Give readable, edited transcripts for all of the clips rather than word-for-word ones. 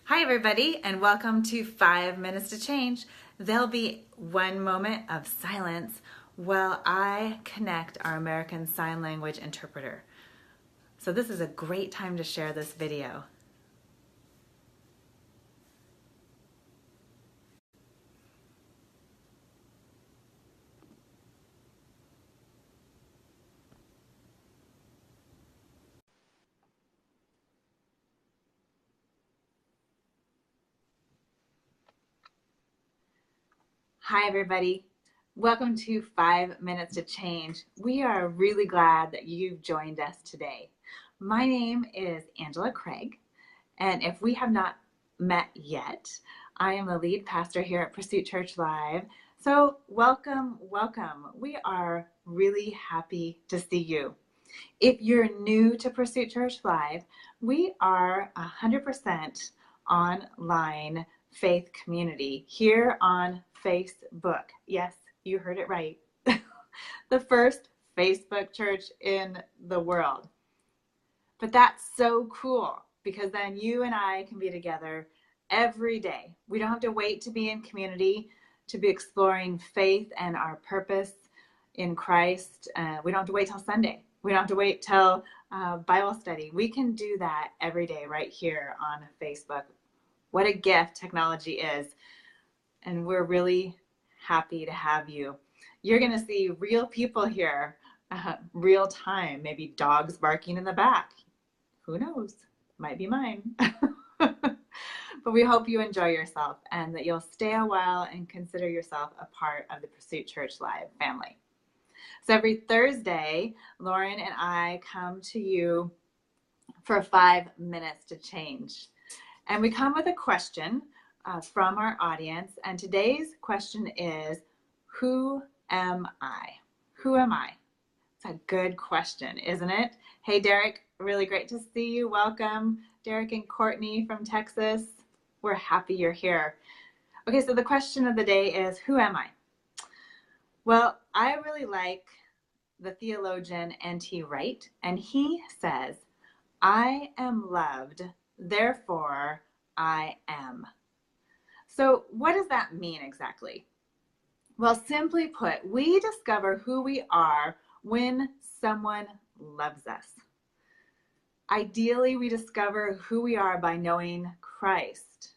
Hi, everybody, and welcome to 5 Minutes to Change. There'll be one moment of silence while I connect our American Sign Language interpreter. So this is a great time to share this video. Hi, everybody. Welcome to 5 Minutes to Change. We are really glad that you've joined us today. My name is Angela Craig, and if we have not met yet, I am the lead pastor here at Pursuit Church Live. So welcome. We are really happy to see you. If you're new to Pursuit Church Live, we are 100% online faith community here on Facebook. Yes, you heard it right. The first Facebook church in the world. But that's so cool because then you and I can be together every day. We don't have to wait to be in community, to be exploring faith and our purpose in Christ. We don't have to wait till Sunday. We don't have to wait till Bible study. We can do that every day right here on Facebook. What a gift technology is. And we're really happy to have you. You're going to see real people here, real time, maybe dogs barking in the back. Who knows? Might be mine. But we hope you enjoy yourself and that you'll stay a while and consider yourself a part of the Pursuit Church Live family. So every Thursday, Lauren and I come to you for 5 minutes to change. And we come with a question from our audience. And today's question is, who am I? Who am I? It's a good question, isn't it? Hey, Derek, really great to see you. Welcome, Derek and Courtney from Texas. We're happy you're here. Okay, so the question of the day is, who am I? Well, I really like the theologian N.T. Wright, and he says, I am loved, therefore I am. So what does that mean exactly? Well, simply put, we discover who we are when someone loves us. Ideally, we discover who we are by knowing Christ.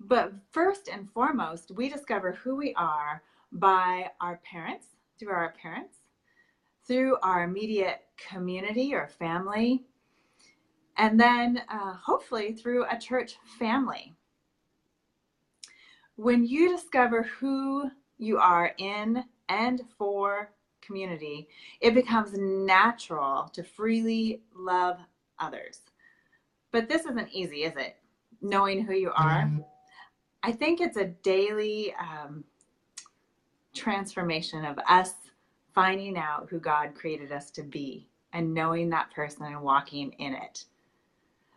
But first and foremost, we discover who we are by our parents, through our immediate community or family, and then hopefully through a church family. When you discover who you are in and for community, it becomes natural to freely love others. But this isn't easy, is it? Knowing who you are. I think it's a daily transformation of us finding out who God created us to be and knowing that person and walking in it.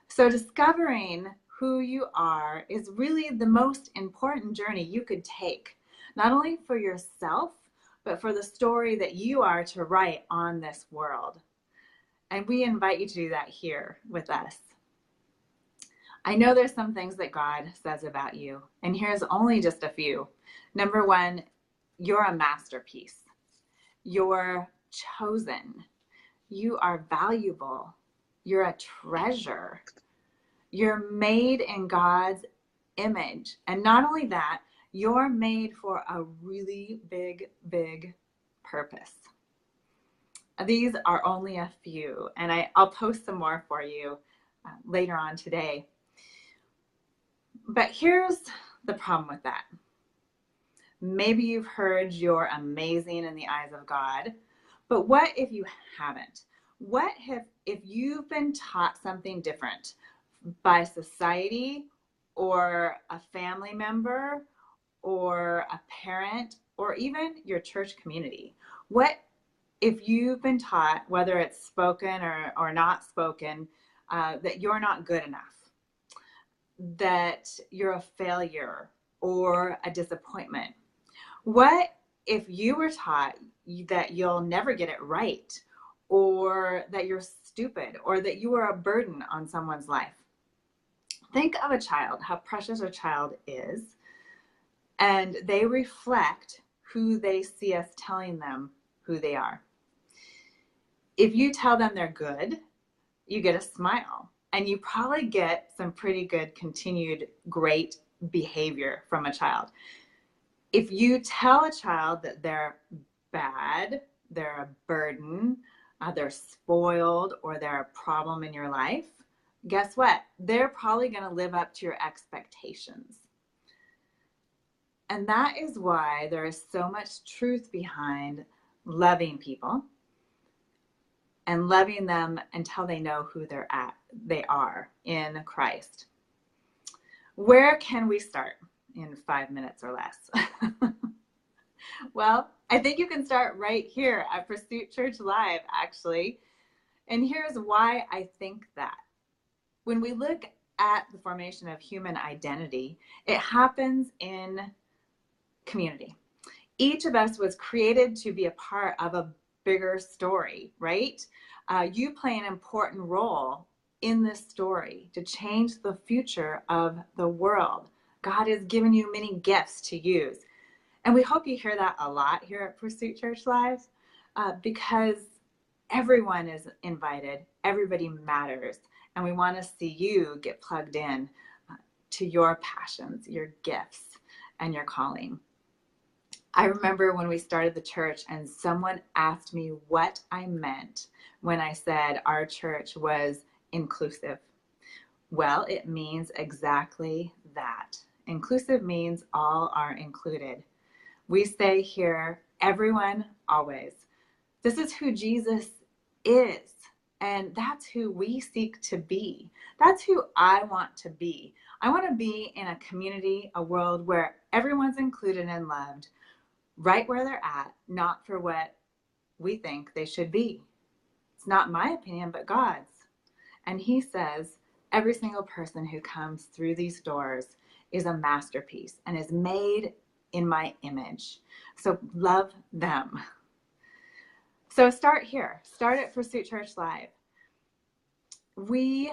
So discovering who you are is really the most important journey you could take, not only for yourself, but for the story that you are to write on this world. And we invite you to do that here with us. I know there's some things that God says about you, and here's only just a few. Number one, you're a masterpiece. You're chosen. You are valuable. You're a treasure. You're made in God's image. And not only that, you're made for a really big, big purpose. These are only a few, and I'll post some more for you later on today. But here's the problem with that. Maybe you've heard you're amazing in the eyes of God, but what if you haven't? What if you've been taught something different by society or a family member or a parent or even your church community? What if you've been taught, whether it's spoken or not spoken, that you're not good enough, that you're a failure or a disappointment? What if you were taught that you'll never get it right, or that you're stupid, or that you are a burden on someone's life? Think of a child, how precious a child is, and they reflect who they see us telling them who they are. If you tell them they're good, you get a smile, and you probably get some pretty good continued great behavior from a child. If you tell a child that they're bad, they're a burden, they're spoiled, or they're a problem in your life, guess what? They're probably going to live up to your expectations. And that is why there is so much truth behind loving people and loving them until they know who they are in Christ. Where can we start in 5 minutes or less? Well, I think you can start right here at Pursuit Church Live, actually. And here's why I think that. When we look at the formation of human identity, it happens in community. Each of us was created to be a part of a bigger story, right? You play an important role in this story to change the future of the world. God has given you many gifts to use. And we hope you hear that a lot here at Pursuit Church Live, because everyone is invited, everybody matters, and we want to see you get plugged in to your passions, your gifts, and your calling. I remember when we started the church and someone asked me what I meant when I said our church was inclusive. Well, it means exactly that. Inclusive means all are included. We say here, everyone, always. This is who Jesus is, and that's who we seek to be. That's who I want to be. I want to be in a community, a world where everyone's included and loved, right where they're at, not for what we think they should be. It's not my opinion, but God's. And He says every single person who comes through these doors is a masterpiece and is made in my image. So love them. So start here. Start at Pursuit Church Live. We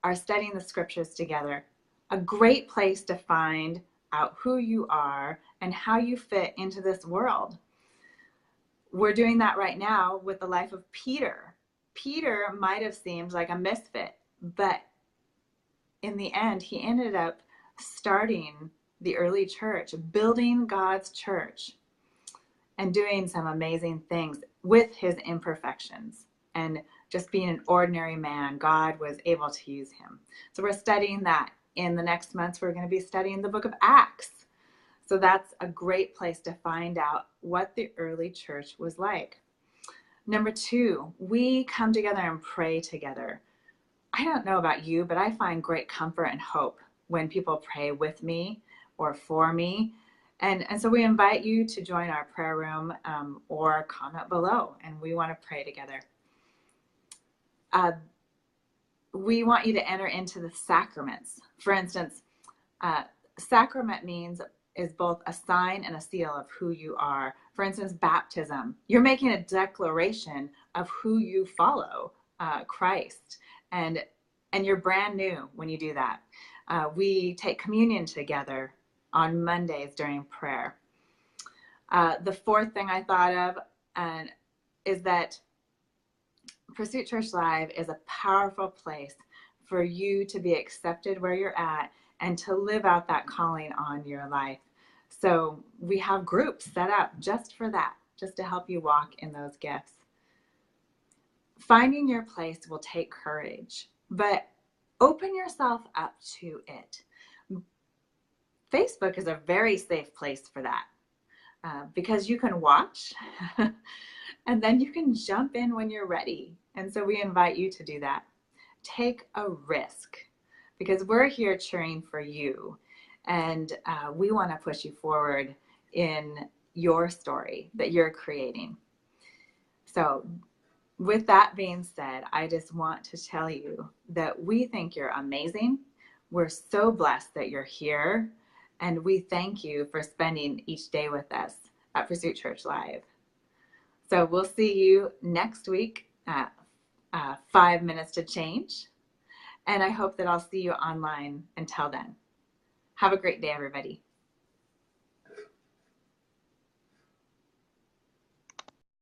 are studying the scriptures together. A great place to find out who you are and how you fit into this world. We're doing that right now with the life of Peter. Peter might have seemed like a misfit, but in the end, he ended up starting the early church, building God's church, and doing some amazing things with his imperfections. And just being an ordinary man, God was able to use him. So we're studying that. In the next months, we're going to be studying the book of Acts. So that's a great place to find out what the early church was like. Number 2, we come together and pray together. I don't know about you, but I find great comfort and hope when people pray with me or for me. And so we invite you to join our prayer room or comment below, and we want to pray together. We want you to enter into the sacraments. For instance, sacrament is both a sign and a seal of who you are. For instance, baptism. You're making a declaration of who you follow, Christ. And you're brand new when you do that. We take communion together on Mondays during prayer. The fourth thing I thought of is that Pursuit Church Live is a powerful place for you to be accepted where you're at and to live out that calling on your life. So we have groups set up just for that, just to help you walk in those gifts. Finding your place will take courage, but open yourself up to it. Facebook is a very safe place for that because you can watch and then you can jump in when you're ready. And so we invite you to do that. Take a risk because we're here cheering for you. And we want to push you forward in your story that you're creating. So with that being said, I just want to tell you that we think you're amazing. We're so blessed that you're here. And we thank you for spending each day with us at Pursuit Church Live. So we'll see you next week at 5 minutes to change. And I hope that I'll see you online until then. Have a great day, everybody.